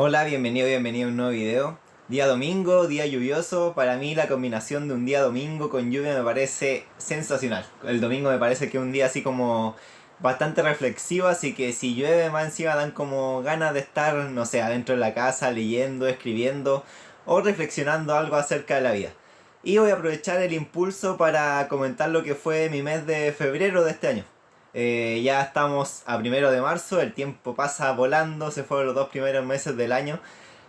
Hola, bienvenido a un nuevo video. Día domingo, día lluvioso. Para mí la combinación de un día domingo con lluvia me parece sensacional. El domingo me parece que es un día así como bastante reflexivo, así que si llueve más encima dan como ganas de estar, no sé, adentro de la casa leyendo, escribiendo o reflexionando algo acerca de la vida. Y voy a aprovechar el impulso para comentar lo que fue mi mes de febrero de este año. Ya estamos a 1 de marzo, el tiempo pasa volando, se fueron los 2 primeros meses del año.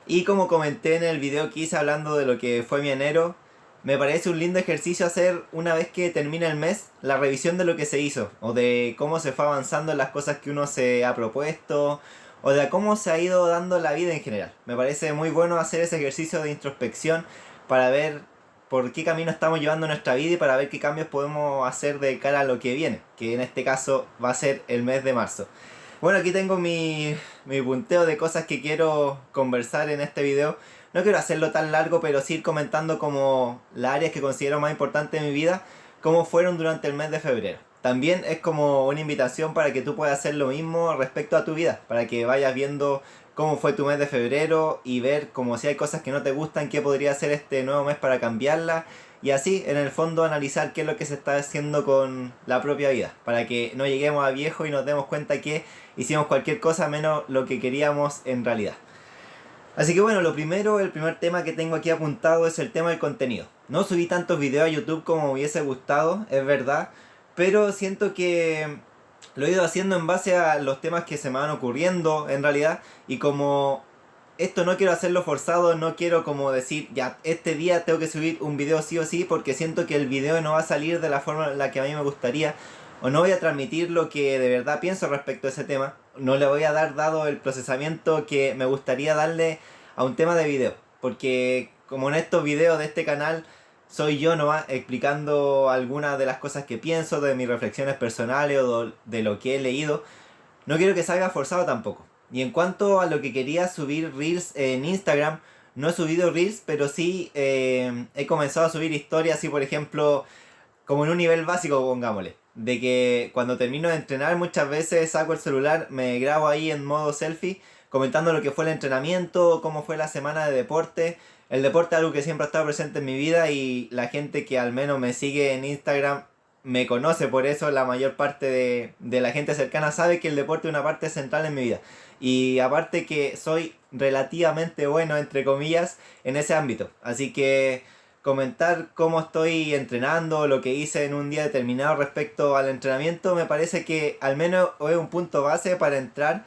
Y como comenté en el video que hice hablando de lo que fue mi enero, me parece un lindo ejercicio hacer una vez que termina el mes la revisión de lo que se hizo, o de cómo se fue avanzando en las cosas que uno se ha propuesto, o de cómo se ha ido dando la vida en general. Me parece muy bueno hacer ese ejercicio de introspección para ver por qué camino estamos llevando nuestra vida y para ver qué cambios podemos hacer de cara a lo que viene, que en este caso va a ser el mes de marzo. Bueno, aquí tengo mi punteo de cosas que quiero conversar en este video. No quiero hacerlo tan largo, pero sí ir comentando como las áreas que considero más importantes de mi vida, cómo fueron durante el mes de febrero. También es como una invitación para que tú puedas hacer lo mismo respecto a tu vida, para que vayas viendo cómo fue tu mes de febrero y ver como si hay cosas que no te gustan, qué podría hacer este nuevo mes para cambiarlas. Y así, en el fondo, analizar qué es lo que se está haciendo con la propia vida, para que no lleguemos a viejo y nos demos cuenta que hicimos cualquier cosa menos lo que queríamos en realidad. Así que bueno, el primer tema que tengo aquí apuntado es el tema del contenido. No subí tantos videos a YouTube como me hubiese gustado, es verdad, pero siento que lo he ido haciendo en base a los temas que se me van ocurriendo en realidad, y como esto no quiero hacerlo forzado, no quiero como decir, ya, este día tengo que subir un video sí o sí, porque siento que el video no va a salir de la forma en la que a mí me gustaría, o no voy a transmitir lo que de verdad pienso respecto a ese tema, no le voy a dar dado el procesamiento que me gustaría darle a un tema de video, porque como en estos videos de este canal soy yo nomás explicando algunas de las cosas que pienso, de mis reflexiones personales o de lo que he leído, no quiero que salga forzado tampoco. Y en cuanto a lo que quería subir Reels en Instagram, no he subido Reels, pero sí he comenzado a subir historias, así por ejemplo, como en un nivel básico, pongámosle. De que cuando termino de entrenar muchas veces saco el celular, me grabo ahí en modo selfie, comentando lo que fue el entrenamiento, cómo fue la semana de deporte. El deporte es algo que siempre ha estado presente en mi vida y la gente que al menos me sigue en Instagram me conoce por eso. La mayor parte de la gente cercana sabe que el deporte es una parte central en mi vida. Y aparte que soy relativamente bueno, entre comillas, en ese ámbito. Así que comentar cómo estoy entrenando, lo que hice en un día determinado respecto al entrenamiento, me parece que al menos es un punto base para entrar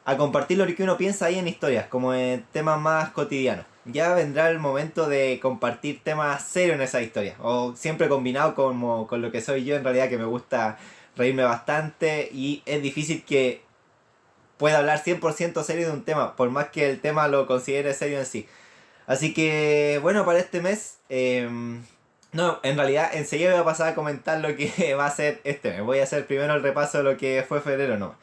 a compartir lo que uno piensa ahí en historias, como en temas más cotidianos. Ya vendrá el momento de compartir temas serios en esas historias, o siempre combinado como con lo que soy yo, en realidad que me gusta reírme bastante y es difícil que pueda hablar 100% serio de un tema, por más que el tema lo considere serio en sí. Así que, bueno, para este mes, no, en realidad enseguida voy a pasar a comentar lo que va a ser este mes. Voy a hacer primero el repaso de lo que fue febrero, ¿no?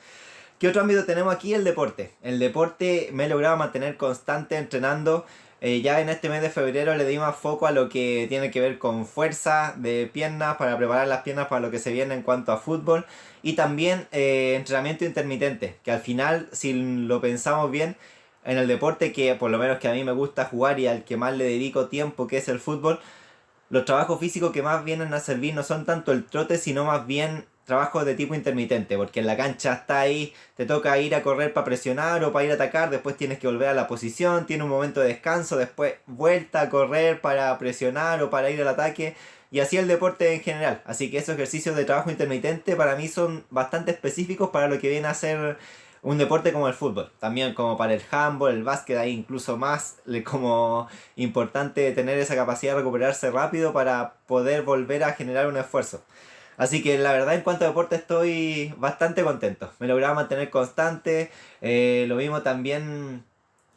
¿Qué otro ámbito tenemos aquí? El deporte. El deporte me he logrado mantener constante entrenando. Ya en este mes de febrero le di más foco a lo que tiene que ver con fuerza de piernas, para preparar las piernas para lo que se viene en cuanto a fútbol. Y también entrenamiento intermitente, que al final, si lo pensamos bien, en el deporte que por lo menos que a mí me gusta jugar y al que más le dedico tiempo, que es el fútbol, los trabajos físicos que más vienen a servir no son tanto el trote, sino más bien trabajos de tipo intermitente, porque en la cancha está ahí, te toca ir a correr para presionar o para ir a atacar, después tienes que volver a la posición, tiene un momento de descanso, después vuelta a correr para presionar o para ir al ataque, y así el deporte en general. Así que esos ejercicios de trabajo intermitente para mí son bastante específicos para lo que viene a ser un deporte como el fútbol. También como para el handball, el básquet, hay incluso más como importante tener esa capacidad de recuperarse rápido para poder volver a generar un esfuerzo. Así que la verdad en cuanto a deporte estoy bastante contento. Me lograba mantener constante. Lo mismo también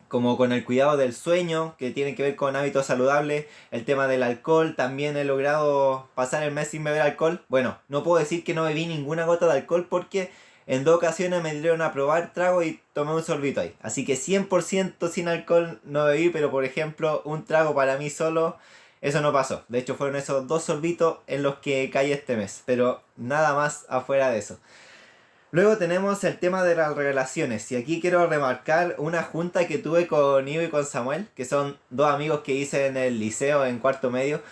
como con el cuidado del sueño, que tiene que ver con hábitos saludables. El tema del alcohol, también he logrado pasar el mes sin beber alcohol. Bueno, no puedo decir que no bebí ninguna gota de alcohol porque en 2 ocasiones me dieron a probar trago y tomé un sorbito ahí. Así que 100% sin alcohol no bebí, pero por ejemplo un trago para mí solo, eso no pasó. De hecho fueron esos 2 sorbitos en los que caí este mes, pero nada más afuera de eso. Luego tenemos el tema de las relaciones y aquí quiero remarcar una junta que tuve con Ivo y con Samuel, que son dos amigos que hice en el liceo en cuarto medio.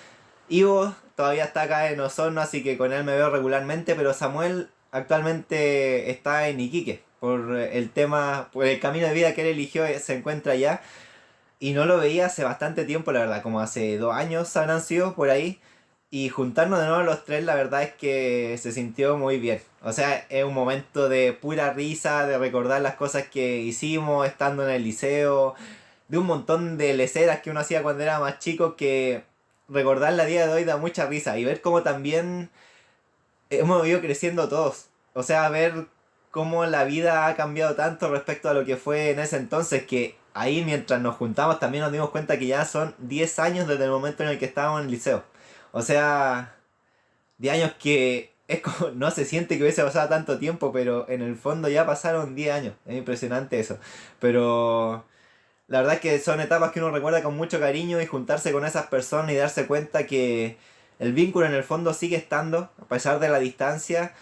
Ivo todavía está acá en Osorno, así que con él me veo regularmente, pero Samuel actualmente está en Iquique. Por el tema, por el camino de vida que él eligió, se encuentra allá. Y no lo veía hace bastante tiempo, la verdad, como hace 2 años habrán sido por ahí. Y juntarnos de nuevo los tres, la verdad es que se sintió muy bien. O sea, es un momento de pura risa, de recordar las cosas que hicimos estando en el liceo, de un montón de leceras que uno hacía cuando era más chico, que recordarla a día de hoy da mucha risa. Y ver cómo también hemos ido creciendo todos. O sea, ver cómo la vida ha cambiado tanto respecto a lo que fue en ese entonces, que ahí mientras nos juntamos también nos dimos cuenta que ya son 10 años desde el momento en el que estábamos en el liceo. O sea, 10 años que es como, no se siente que hubiese pasado tanto tiempo, pero en el fondo ya pasaron 10 años. Es impresionante eso. Pero la verdad es que son etapas que uno recuerda con mucho cariño y juntarse con esas personas y darse cuenta que el vínculo en el fondo sigue estando, a pesar de la distancia,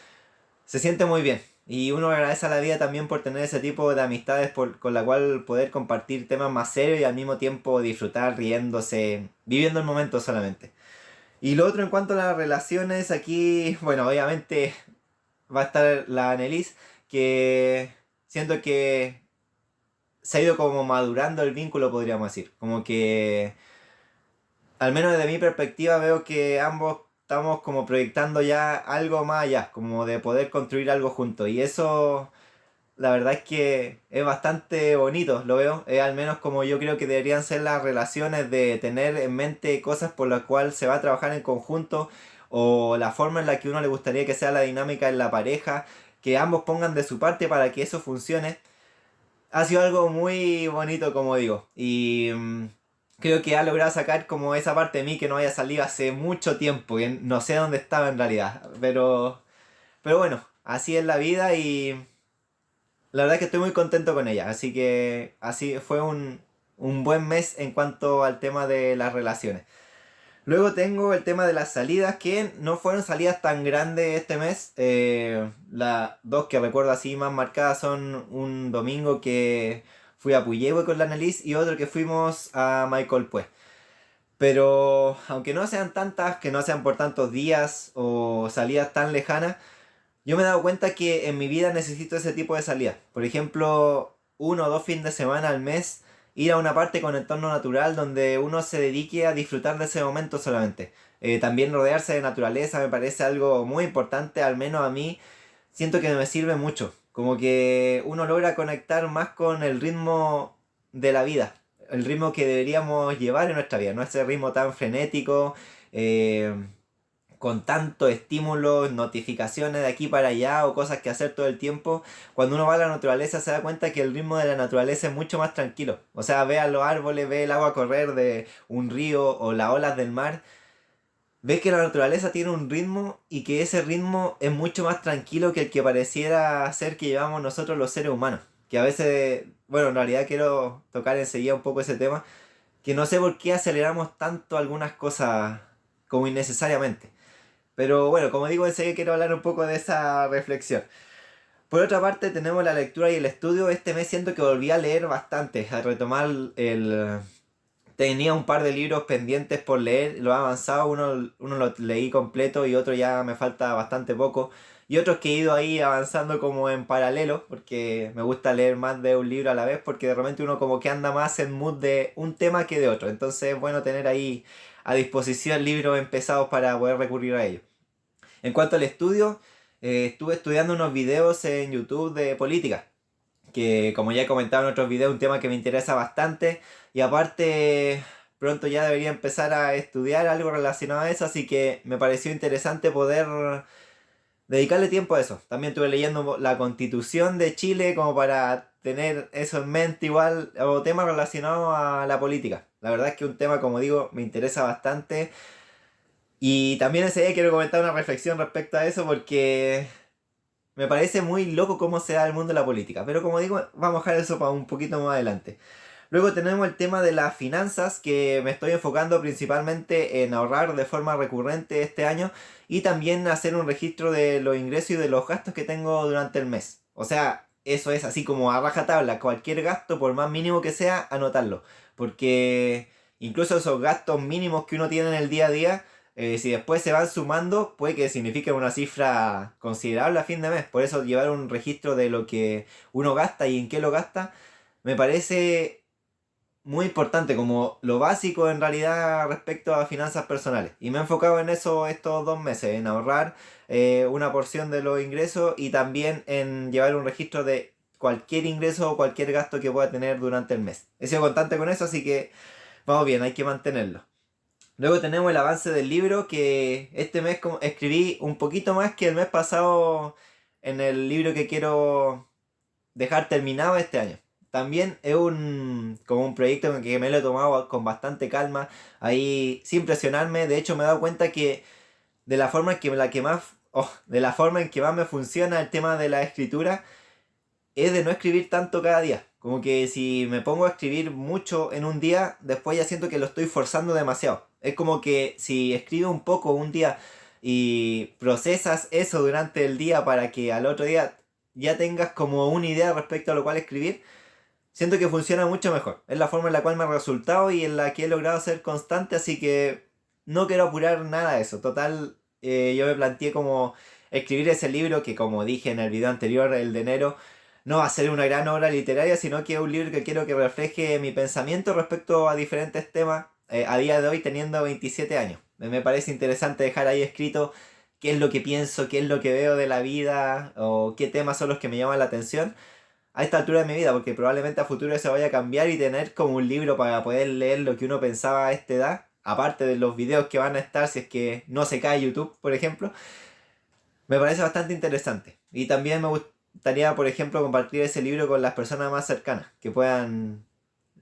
se siente muy bien. Y uno agradece a la vida también por tener ese tipo de amistades con la cual poder compartir temas más serios y al mismo tiempo disfrutar, riéndose, viviendo el momento solamente. Y lo otro en cuanto a las relaciones, aquí, bueno, obviamente va a estar la Annelise, que siento que se ha ido como madurando el vínculo, podríamos decir. Como que, al menos desde mi perspectiva, veo que ambos estamos como proyectando ya algo más allá, como de poder construir algo juntos. Y eso, la verdad es que es bastante bonito, lo veo. Es al menos como yo creo que deberían ser las relaciones, de tener en mente cosas por las cuales se va a trabajar en conjunto, o la forma en la que uno le gustaría que sea la dinámica en la pareja, que ambos pongan de su parte para que eso funcione. Ha sido algo muy bonito, como digo. Y creo que ha logrado sacar como esa parte de mí que no había salido hace mucho tiempo. Que no sé dónde estaba en realidad. Pero bueno, así es la vida y la verdad es que estoy muy contento con ella. Así que así fue un buen mes en cuanto al tema de las relaciones. Luego tengo el tema de las salidas, que no fueron salidas tan grandes este mes. Las dos que recuerdo así más marcadas son un domingo que fui a Puyehue con la Annalise y otro que fuimos a Michael pues. Pero aunque no sean tantas, que no sean por tantos días o salidas tan lejanas, yo me he dado cuenta que en mi vida necesito ese tipo de salidas. Por ejemplo, 1 o 2 fines de semana al mes, ir a una parte con entorno natural donde uno se dedique a disfrutar de ese momento solamente. También rodearse de naturaleza me parece algo muy importante, al menos a mí siento que me sirve mucho. Como que uno logra conectar más con el ritmo de la vida, el ritmo que deberíamos llevar en nuestra vida, no ese ritmo tan frenético. eh, con tanto estímulos, notificaciones de aquí para allá o cosas que hacer todo el tiempo, cuando uno va a la naturaleza se da cuenta que el ritmo de la naturaleza es mucho más tranquilo. O sea, ve a los árboles, ve el agua correr de un río o las olas del mar, ves que la naturaleza tiene un ritmo y que ese ritmo es mucho más tranquilo que el que pareciera ser que llevamos nosotros los seres humanos. Que a veces, bueno, en realidad quiero tocar enseguida un poco ese tema, que no sé por qué aceleramos tanto algunas cosas como innecesariamente. Pero bueno, como digo, enseguida quiero hablar un poco de esa reflexión. Por otra parte, tenemos la lectura y el estudio. Este mes siento que volví a leer bastante, a retomar el... Tenía un par de libros pendientes por leer, lo he avanzado, uno lo leí completo y otro ya me falta bastante poco. Y otros que he ido ahí avanzando como en paralelo, porque me gusta leer más de un libro a la vez, porque de repente uno como que anda más en mood de un tema que de otro. Entonces es bueno tener ahí a disposición libros empezados para poder recurrir a ellos. En cuanto al estudio, estuve estudiando unos videos en YouTube de política, que como ya he comentado en otros videos, un tema que me interesa bastante y aparte pronto ya debería empezar a estudiar algo relacionado a eso, así que me pareció interesante poder dedicarle tiempo a eso. También estuve leyendo la Constitución de Chile como para tener eso en mente igual, o temas relacionados a la política. La verdad es que un tema, como digo, me interesa bastante y también ese día quiero comentar una reflexión respecto a eso porque me parece muy loco cómo se da el mundo de la política. Pero como digo, vamos a dejar eso para un poquito más adelante. Luego tenemos el tema de las finanzas, que me estoy enfocando principalmente en ahorrar de forma recurrente este año y también hacer un registro de los ingresos y de los gastos que tengo durante el mes. O sea, eso es así como a rajatabla, cualquier gasto, por más mínimo que sea, anotarlo. Porque incluso esos gastos mínimos que uno tiene en el día a día, si después se van sumando, puede que signifique una cifra considerable a fin de mes. Por eso llevar un registro de lo que uno gasta y en qué lo gasta, me parece muy importante, como lo básico en realidad respecto a finanzas personales. Y me he enfocado en eso estos 2 meses, en ahorrar una porción de los ingresos y también en llevar un registro de cualquier ingreso o cualquier gasto que pueda tener durante el mes. He sido constante con eso, así que vamos bien, hay que mantenerlo. Luego tenemos el avance del libro, que este mes escribí un poquito más que el mes pasado en el libro que quiero dejar terminado este año. También es como un proyecto en el que me lo he tomado con bastante calma, ahí sin presionarme. De hecho me he dado cuenta que de la forma en que, de la forma en que más me funciona el tema de la escritura es de no escribir tanto cada día. Como que si me pongo a escribir mucho en un día, después ya siento que lo estoy forzando demasiado. Es como que si escribes un poco un día y procesas eso durante el día para que al otro día ya tengas como una idea respecto a lo cual escribir, siento que funciona mucho mejor. Es la forma en la cual me ha resultado y en la que he logrado ser constante, así que no quiero apurar nada de eso. Total, yo me planteé como escribir ese libro que, como dije en el video anterior, el de enero, no va a ser una gran obra literaria, sino que es un libro que quiero que refleje mi pensamiento respecto a diferentes temas a día de hoy teniendo 27 años. Me parece interesante dejar ahí escrito qué es lo que pienso, qué es lo que veo de la vida o qué temas son los que me llaman la atención a esta altura de mi vida, porque probablemente a futuro se vaya a cambiar y tener como un libro para poder leer lo que uno pensaba a esta edad, aparte de los videos que van a estar si es que no se cae YouTube, por ejemplo, me parece bastante interesante. Y también me gustaría, por ejemplo, compartir ese libro con las personas más cercanas, que puedan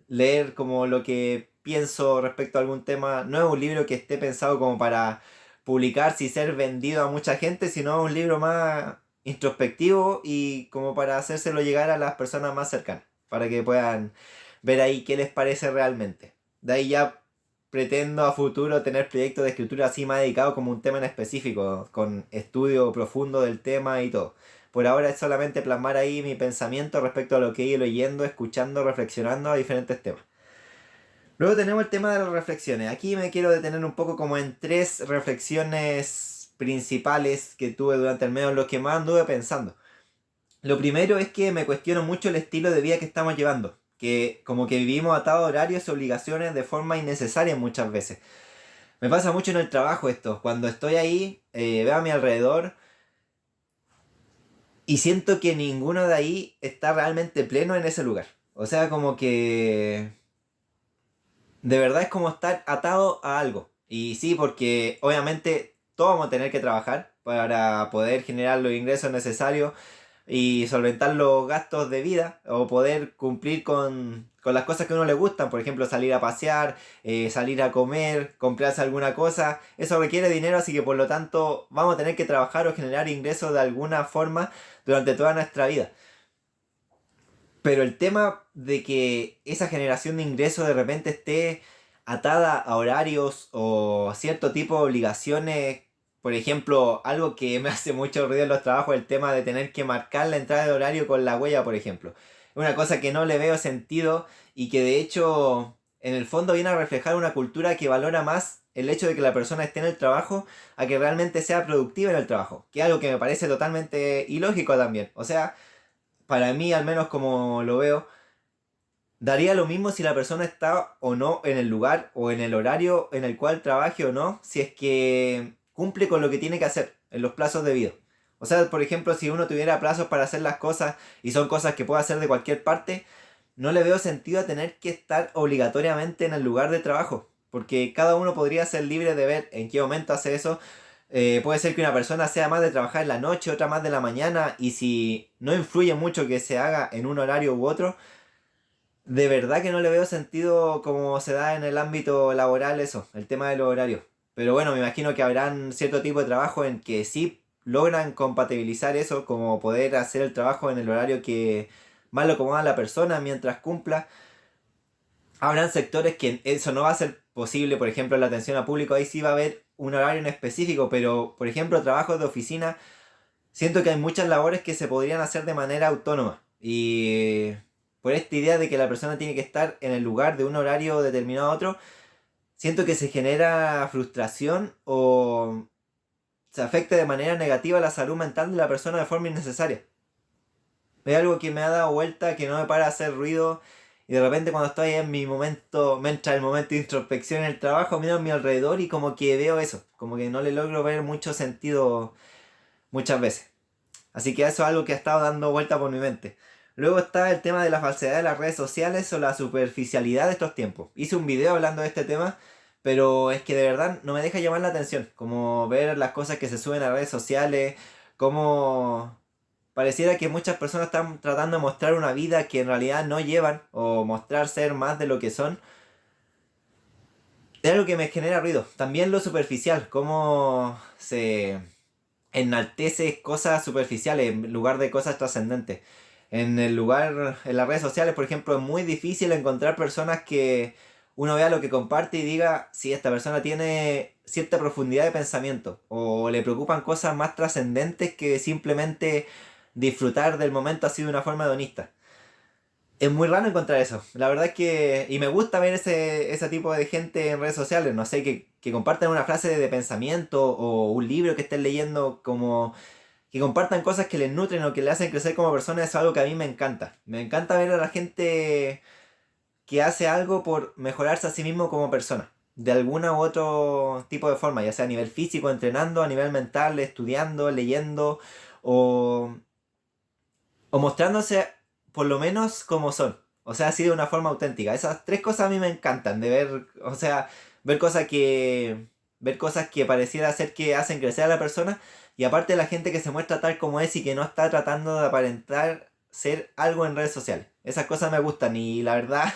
leer como lo que pienso respecto a algún tema. No es un libro que esté pensado como para publicarse y ser vendido a mucha gente, sino un libro más introspectivo y como para hacérselo llegar a las personas más cercanas, para que puedan ver ahí qué les parece realmente. De ahí ya pretendo a futuro tener proyectos de escritura así más dedicados como un tema en específico, con estudio profundo del tema y todo. Por ahora es solamente plasmar ahí mi pensamiento respecto a lo que he ido leyendo, escuchando, reflexionando a diferentes temas. Luego tenemos el tema de las reflexiones. Aquí me quiero detener un poco como en 3 reflexiones principales que tuve durante el mes, en lo que más anduve pensando. Lo primero es que me cuestiono mucho el estilo de vida que estamos llevando. Que como que vivimos atados a horarios y obligaciones de forma innecesaria muchas veces. Me pasa mucho en el trabajo esto. Cuando estoy ahí, veo a mi alrededor y siento que ninguno de ahí está realmente pleno en ese lugar. O sea, como que de verdad es como estar atado a algo. Y sí, porque obviamente todos vamos a tener que trabajar para poder generar los ingresos necesarios y solventar los gastos de vida o poder cumplir con las cosas que a uno le gustan, por ejemplo salir a pasear, salir a comer, comprarse alguna cosa, eso requiere dinero, así que por lo tanto vamos a tener que trabajar o generar ingresos de alguna forma durante toda nuestra vida. Pero el tema de que esa generación de ingresos de repente esté atada a horarios o a cierto tipo de obligaciones, por ejemplo, algo que me hace mucho ruido en los trabajos, el tema de tener que marcar la entrada de horario con la huella, por ejemplo. Es una cosa que no le veo sentido y que de hecho en el fondo viene a reflejar una cultura que valora más el hecho de que la persona esté en el trabajo a que realmente sea productiva en el trabajo, que es algo que me parece totalmente ilógico también. O sea, para mí, al menos como lo veo, daría lo mismo si la persona está o no en el lugar o en el horario en el cual trabaje o no, si es que cumple con lo que tiene que hacer en los plazos debidos. O sea, por ejemplo, si uno tuviera plazos para hacer las cosas y son cosas que puede hacer de cualquier parte, no le veo sentido a tener que estar obligatoriamente en el lugar de trabajo. Porque cada uno podría ser libre de ver en qué momento hace eso. Puede ser que una persona sea más de trabajar en la noche, otra más de la mañana, y si no influye mucho que se haga en un horario u otro, de verdad que no le veo sentido como se da en el ámbito laboral eso, el tema de los horarios. Pero bueno, me imagino que habrán cierto tipo de trabajo en que sí logran compatibilizar eso, como poder hacer el trabajo en el horario que más lo acomoda a la persona mientras cumpla. Habrán sectores que eso no va a ser posible, por ejemplo, la atención al público, ahí sí va a haber un horario en específico, pero, por ejemplo, trabajos de oficina, siento que hay muchas labores que se podrían hacer de manera autónoma. Y por esta idea de que la persona tiene que estar en el lugar de un horario determinado a otro, siento que se genera frustración o se afecta de manera negativa la salud mental de la persona de forma innecesaria. Es algo que me ha dado vuelta, que no me para de hacer ruido. Y de repente cuando estoy en mi momento, me entra el momento de introspección en el trabajo, miro a mi alrededor y como que veo eso. Como que no le logro ver mucho sentido muchas veces. Así que eso es algo que ha estado dando vuelta por mi mente. Luego está el tema de la falsedad de las redes sociales o la superficialidad de estos tiempos. Hice un video hablando de este tema, pero es que de verdad no me deja llamar la atención. Como ver las cosas que se suben a redes sociales, como pareciera que muchas personas están tratando de mostrar una vida que en realidad no llevan o mostrar ser más de lo que son. Es algo que me genera ruido. También lo superficial, cómo se enaltece cosas superficiales en lugar de cosas trascendentes. En las redes sociales, por ejemplo, es muy difícil encontrar personas que uno vea lo que comparte y diga si esta persona tiene cierta profundidad de pensamiento o le preocupan cosas más trascendentes que simplemente disfrutar del momento así de una forma hedonista. Es muy raro encontrar eso. La verdad es que... Y me gusta ver ese tipo de gente en redes sociales. No sé, que compartan una frase de pensamiento o un libro que estén leyendo como... Que compartan cosas que les nutren o que les hacen crecer como persona. Es algo que a mí me encanta. Me encanta ver a la gente que hace algo por mejorarse a sí mismo como persona. De alguna u otro tipo de forma. Ya sea a nivel físico, entrenando, a nivel mental, estudiando, leyendo. O mostrándose por lo menos como son. O sea, así de una forma auténtica. Esas tres cosas a mí me encantan. De ver, o sea, ver cosas que... Ver cosas que pareciera ser que hacen crecer a la persona. Y aparte la gente que se muestra tal como es y que no está tratando de aparentar ser algo en redes sociales. Esas cosas me gustan y la verdad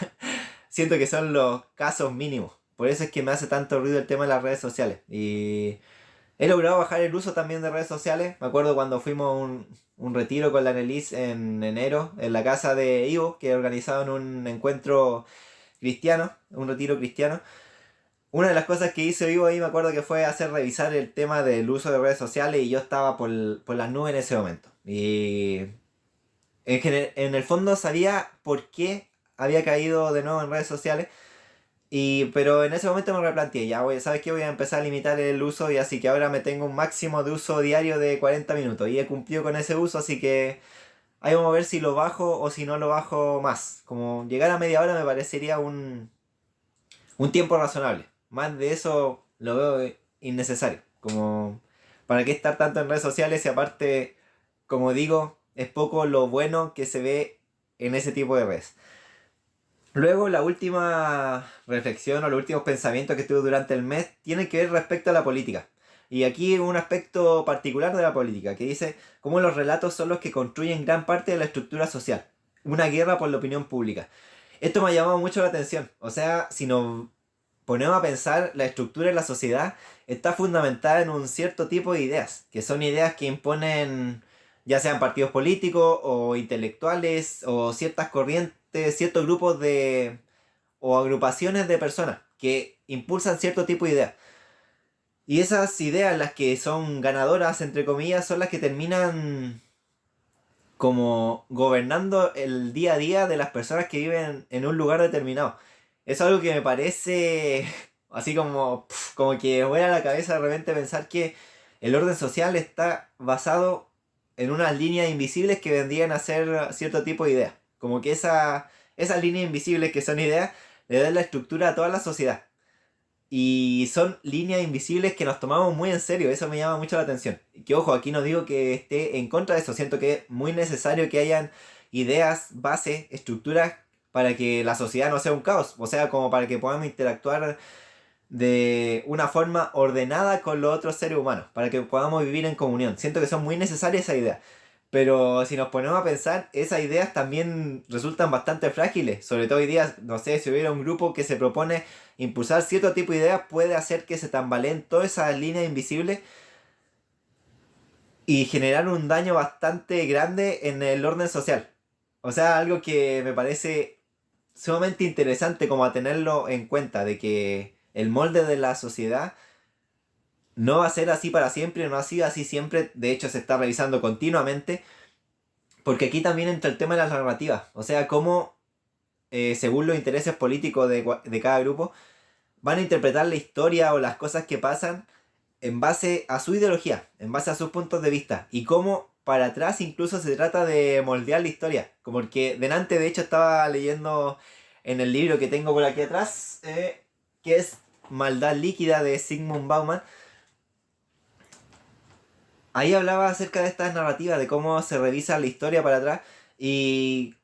siento que son los casos mínimos. Por eso es que me hace tanto ruido el tema de las redes sociales. Y he logrado bajar el uso también de redes sociales. Me acuerdo cuando fuimos a un retiro con la Nelis en enero en la casa de Ivo, que organizaban un encuentro cristiano, un retiro cristiano. Una de las cosas que hizo Ivo ahí me acuerdo que fue hacer revisar el tema del uso de redes sociales y yo estaba por las nubes en ese momento. Y en el fondo sabía por qué había caído de nuevo en redes sociales. Pero en ese momento me replanteé, ya voy, ¿sabes qué? Voy a empezar a limitar el uso y así que ahora me tengo un máximo de uso diario de 40 minutos y he cumplido con ese uso, así que ahí vamos a ver si lo bajo o si no lo bajo más. Como llegar a media hora me parecería un tiempo razonable. Más de eso lo veo innecesario. Como, ¿para qué estar tanto en redes sociales y aparte, como digo, es poco lo bueno que se ve en ese tipo de redes? Luego, la última reflexión o los últimos pensamientos que tuve durante el mes tienen que ver respecto a la política. Y aquí un aspecto particular de la política, que dice cómo los relatos son los que construyen gran parte de la estructura social. Una guerra por la opinión pública. Esto me ha llamado mucho la atención. O sea, si nos ponemos a pensar, la estructura de la sociedad está fundamentada en un cierto tipo de ideas, que son ideas que imponen ya sean partidos políticos o intelectuales o ciertas corrientes, ciertos grupos de o agrupaciones de personas que impulsan cierto tipo de ideas. Y esas ideas, las que son ganadoras, entre comillas, son las que terminan como gobernando el día a día de las personas que viven en un lugar determinado. Es algo que me parece así como, como que vuela la cabeza de repente pensar que el orden social está basado en unas líneas invisibles que vendrían a ser cierto tipo de ideas. Como que esas líneas invisibles que son ideas le dan la estructura a toda la sociedad. Y son líneas invisibles que nos tomamos muy en serio, eso me llama mucho la atención. Que ojo, aquí no digo que esté en contra de eso, siento que es muy necesario que hayan ideas, bases, estructuras para que la sociedad no sea un caos, o sea, como para que podamos interactuar de una forma ordenada con los otros seres humanos, para que podamos vivir en comunión. Siento que son muy necesarias esas ideas. Pero si nos ponemos a pensar, esas ideas también resultan bastante frágiles. Sobre todo hoy día, no sé, si hubiera un grupo que se propone impulsar cierto tipo de ideas, puede hacer que se tambaleen todas esas líneas invisibles y generar un daño bastante grande en el orden social. O sea, algo que me parece sumamente interesante como a tenerlo en cuenta, de que el molde de la sociedad no va a ser así para siempre, no ha sido así siempre, de hecho se está revisando continuamente, porque aquí también entra el tema de las narrativas, o sea, cómo según los intereses políticos de cada grupo, van a interpretar la historia o las cosas que pasan en base a su ideología, en base a sus puntos de vista, y cómo para atrás incluso se trata de moldear la historia, como que delante de hecho estaba leyendo en el libro que tengo por aquí atrás, que es Maldad Líquida de Zygmunt Bauman. Ahí hablaba acerca de estas narrativas, de cómo se revisa la historia para atrás, y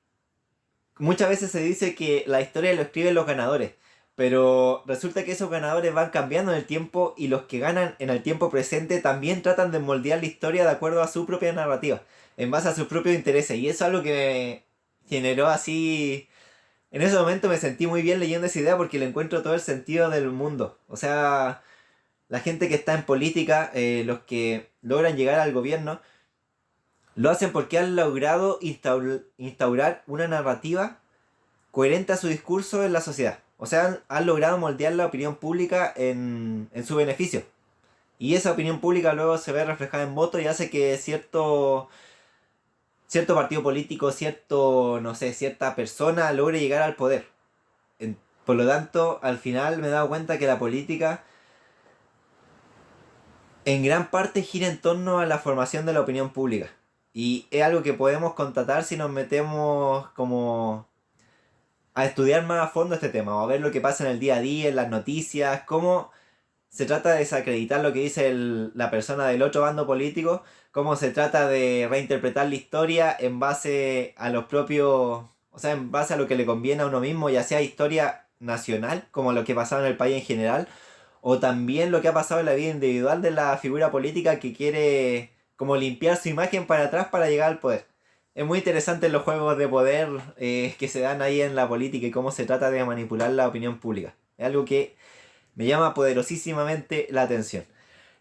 muchas veces se dice que la historia lo escriben los ganadores, pero resulta que esos ganadores van cambiando en el tiempo y los que ganan en el tiempo presente también tratan de moldear la historia de acuerdo a su propia narrativa, en base a sus propios intereses. Y eso es algo que me generó así... En ese momento me sentí muy bien leyendo esa idea porque le encuentro todo el sentido del mundo. O sea, la gente que está en política, los que logran llegar al gobierno, lo hacen porque han logrado instaurar una narrativa coherente a su discurso en la sociedad. O sea, han logrado moldear la opinión pública en su beneficio. Y esa opinión pública luego se ve reflejada en votos y hace que cierto partido político, no sé, cierta persona logre llegar al poder. Por lo tanto, al final me he dado cuenta que la política en gran parte gira en torno a la formación de la opinión pública. Y es algo que podemos constatar si nos metemos como a estudiar más a fondo este tema, o a ver lo que pasa en el día a día, en las noticias, cómo se trata de desacreditar lo que dice la persona del otro bando político, cómo se trata de reinterpretar la historia en base a los propios, o sea, en base a lo que le conviene a uno mismo, ya sea historia nacional, como lo que pasaba en el país en general, o también lo que ha pasado en la vida individual de la figura política que quiere como limpiar su imagen para atrás para llegar al poder. Es muy interesante los juegos de poder que se dan ahí en la política y cómo se trata de manipular la opinión pública. Es algo que me llama poderosísimamente la atención.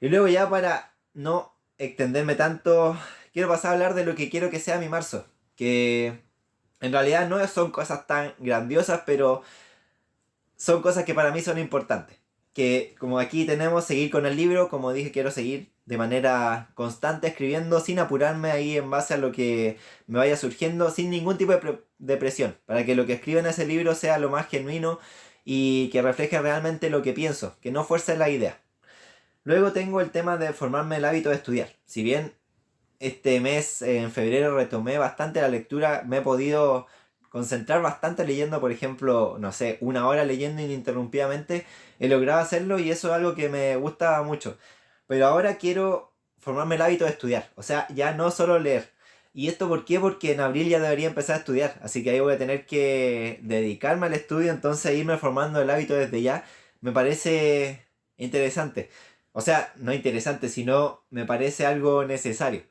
Y luego ya para no extenderme tanto, quiero pasar a hablar de lo que quiero que sea mi marzo. Que en realidad no son cosas tan grandiosas, pero son cosas que para mí son importantes. Que como aquí tenemos, seguir con el libro, como dije, quiero seguir de manera constante escribiendo sin apurarme ahí en base a lo que me vaya surgiendo, sin ningún tipo de presión, para que lo que escriba en ese libro sea lo más genuino y que refleje realmente lo que pienso, que no fuerce la idea. Luego tengo el tema de formarme el hábito de estudiar. Si bien este mes, en febrero, retomé bastante la lectura, me he podido concentrar bastante leyendo, por ejemplo, no sé, una hora leyendo ininterrumpidamente, he logrado hacerlo y eso es algo que me gusta mucho. Pero ahora quiero formarme el hábito de estudiar, o sea, ya no solo leer. ¿Y esto por qué? Porque en abril ya debería empezar a estudiar, así que ahí voy a tener que dedicarme al estudio, entonces irme formando el hábito desde ya me parece interesante. O sea, no interesante, sino me parece algo necesario.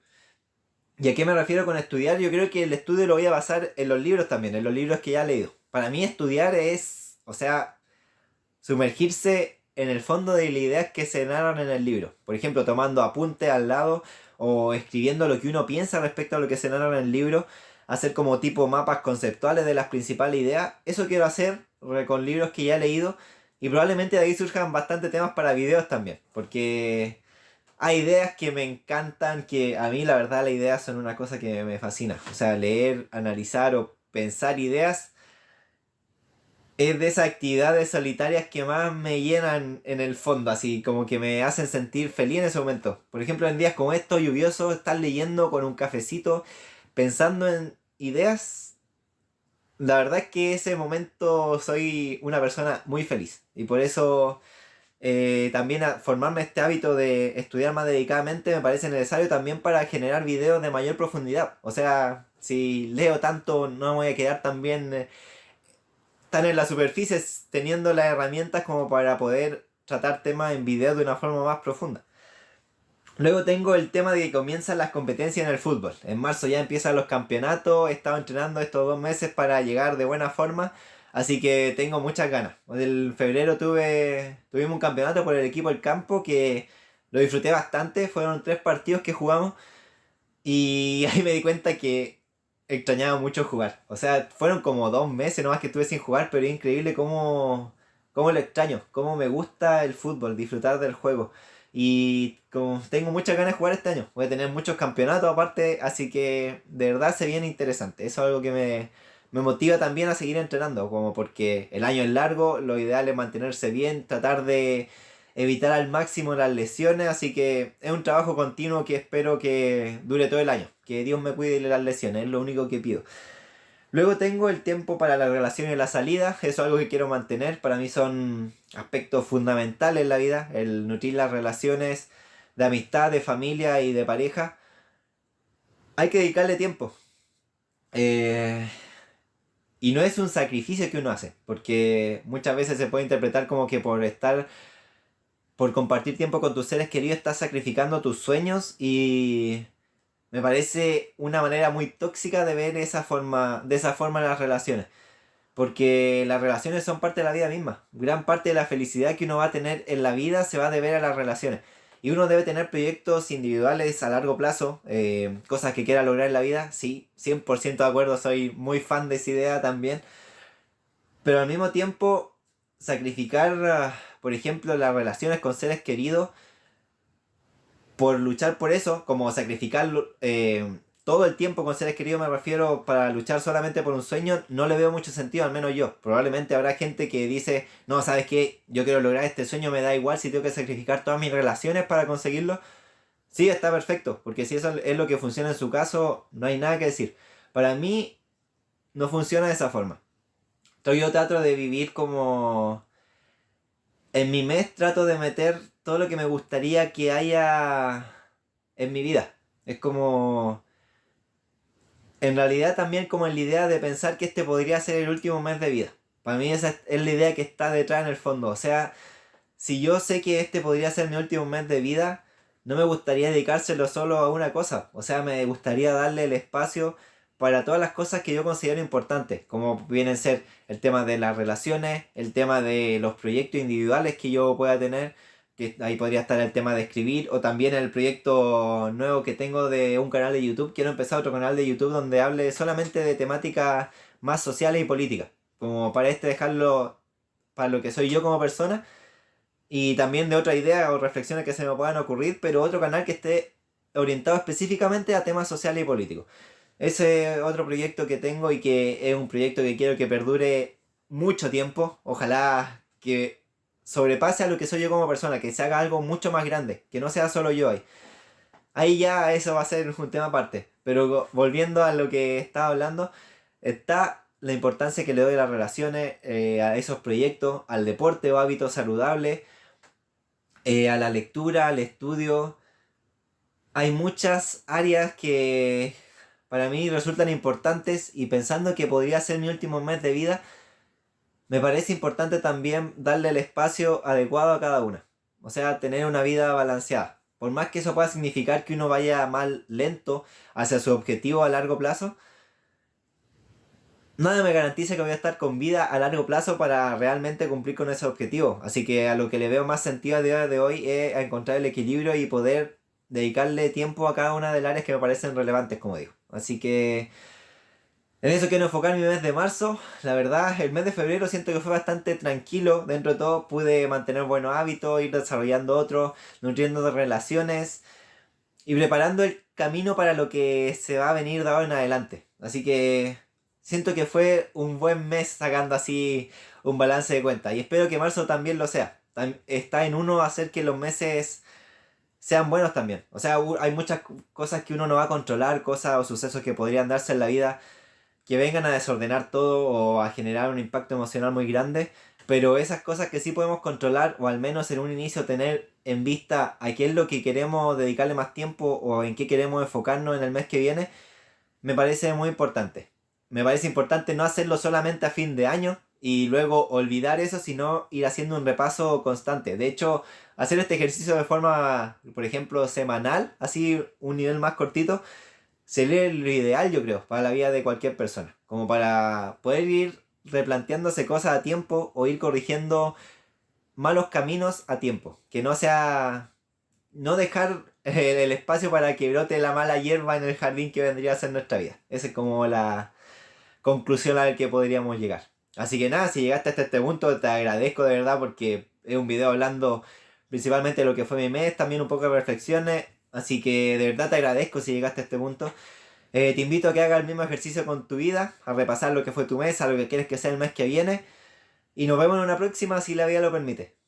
¿Y a qué me refiero con estudiar? Yo creo que el estudio lo voy a basar en los libros también, en los libros que ya he leído. Para mí estudiar es, o sea, sumergirse en el fondo de las ideas que se narran en el libro. Por ejemplo, tomando apuntes al lado o escribiendo lo que uno piensa respecto a lo que se narra en el libro. Hacer como tipo mapas conceptuales de las principales ideas. Eso quiero hacer con libros que ya he leído. Y probablemente de ahí surjan bastante temas para videos también. Porque hay ideas que me encantan, que a mí la verdad las ideas son una cosa que me fascina. O sea, leer, analizar o pensar ideas es de esas actividades solitarias que más me llenan en el fondo, así como que me hacen sentir feliz en ese momento. Por ejemplo, en días como estos, lluviosos, estar leyendo con un cafecito, pensando en ideas, la verdad es que ese momento soy una persona muy feliz. Y por eso también formarme este hábito de estudiar más dedicadamente me parece necesario también para generar videos de mayor profundidad. O sea, si leo tanto no me voy a quedar tan bien tan en la superficie teniendo las herramientas como para poder tratar temas en video de una forma más profunda. Luego tengo el tema de que comienzan las competencias en el fútbol. En marzo ya empiezan los campeonatos, he estado entrenando estos 2 meses para llegar de buena forma, así que tengo muchas ganas. En febrero tuvimos un campeonato por el equipo del campo que lo disfruté bastante, fueron 3 partidos que jugamos y ahí me di cuenta que extrañaba mucho jugar. O sea, fueron como 2 meses nomás que estuve sin jugar, pero es increíble cómo lo extraño, cómo me gusta el fútbol, disfrutar del juego. Y como tengo muchas ganas de jugar este año, voy a tener muchos campeonatos aparte, así que de verdad se viene interesante. Eso es algo que me motiva también a seguir entrenando, como porque el año es largo, lo ideal es mantenerse bien, tratar de evitar al máximo las lesiones, así que es un trabajo continuo que espero que dure todo el año, que Dios me cuide de las lesiones, es lo único que pido. Luego tengo el tiempo para la relación y la salida, eso es algo que quiero mantener, para mí son aspectos fundamentales en la vida, el nutrir las relaciones de amistad, de familia y de pareja. Hay que dedicarle tiempo. Eh, y no es un sacrificio que uno hace, porque muchas veces se puede interpretar como que por compartir tiempo con tus seres queridos estás sacrificando tus sueños y me parece una manera muy tóxica de ver de esa forma las relaciones. Porque las relaciones son parte de la vida misma. Gran parte de la felicidad que uno va a tener en la vida se va a deber a las relaciones. Y uno debe tener proyectos individuales a largo plazo, cosas que quiera lograr en la vida. Sí, 100% de acuerdo, soy muy fan de esa idea también. Pero al mismo tiempo, sacrificar, por ejemplo, las relaciones con seres queridos por luchar por eso, como sacrificar todo el tiempo con seres queridos, me refiero, para luchar solamente por un sueño, no le veo mucho sentido, al menos yo. Probablemente habrá gente que dice, no, ¿sabes qué? Yo quiero lograr este sueño, me da igual si tengo que sacrificar todas mis relaciones para conseguirlo. Sí, está perfecto, porque si eso es lo que funciona en su caso, no hay nada que decir. Para mí, no funciona de esa forma. Entonces yo trato de vivir como... En mi mes trato de meter todo lo que me gustaría que haya en mi vida. Es como... En realidad también como en la idea de pensar que este podría ser el último mes de vida. Para mí esa es la idea que está detrás en el fondo. O sea, si yo sé que este podría ser mi último mes de vida, no me gustaría dedicárselo solo a una cosa. O sea, me gustaría darle el espacio para todas las cosas que yo considero importantes. Como vienen a ser el tema de las relaciones, el tema de los proyectos individuales que yo pueda tener, que ahí podría estar el tema de escribir, o también el proyecto nuevo que tengo de un canal de YouTube. Quiero empezar otro canal de YouTube donde hable solamente de temáticas más sociales y políticas. Como para dejarlo para lo que soy yo como persona. Y también de otra idea o reflexiones que se me puedan ocurrir, pero otro canal que esté orientado específicamente a temas sociales y políticos. Ese es otro proyecto que tengo y que es un proyecto que quiero que perdure mucho tiempo. Ojalá que sobrepase a lo que soy yo como persona, que se haga algo mucho más grande, que no sea solo yo ahí. Ahí ya eso va a ser un tema aparte. Pero volviendo a lo que estaba hablando, está la importancia que le doy a las relaciones, a esos proyectos, al deporte o hábitos saludables, a la lectura, al estudio. Hay muchas áreas que para mí resultan importantes y pensando que podría ser mi último mes de vida, me parece importante también darle el espacio adecuado a cada una. O sea, tener una vida balanceada. Por más que eso pueda significar que uno vaya mal lento hacia su objetivo a largo plazo, nada me garantiza que voy a estar con vida a largo plazo para realmente cumplir con ese objetivo. Así que a lo que le veo más sentido a día de hoy es a encontrar el equilibrio y poder dedicarle tiempo a cada una de las áreas que me parecen relevantes, como digo. Así que en eso quiero enfocar mi mes de marzo. La verdad, el mes de febrero siento que fue bastante tranquilo. Dentro de todo pude mantener buenos hábitos, ir desarrollando otros, nutriendo de relaciones y preparando el camino para lo que se va a venir de ahora en adelante. Así que siento que fue un buen mes sacando así un balance de cuenta. Y espero que marzo también lo sea. Está en uno hacer que los meses sean buenos también. O sea, hay muchas cosas que uno no va a controlar, cosas o sucesos que podrían darse en la vida que vengan a desordenar todo o a generar un impacto emocional muy grande. Pero esas cosas que sí podemos controlar, o al menos en un inicio tener en vista a qué es lo que queremos dedicarle más tiempo o en qué queremos enfocarnos en el mes que viene, me parece muy importante. Me parece importante no hacerlo solamente a fin de año y luego olvidar eso, sino ir haciendo un repaso constante. De hecho, hacer este ejercicio de forma, por ejemplo, semanal, así un nivel más cortito, sería lo ideal, yo creo, para la vida de cualquier persona. Como para poder ir replanteándose cosas a tiempo o ir corrigiendo malos caminos a tiempo. Que no sea no dejar el espacio para que brote la mala hierba en el jardín que vendría a ser nuestra vida. Esa es como la conclusión a la que podríamos llegar. Así que nada, si llegaste hasta este punto, te agradezco de verdad porque es un video hablando principalmente de lo que fue mi mes, también un poco de reflexiones. Así que de verdad te agradezco si llegaste a este punto. Te invito a que hagas el mismo ejercicio con tu vida, a repasar lo que fue tu mes, a lo que quieres que sea el mes que viene. Y nos vemos en una próxima si la vida lo permite.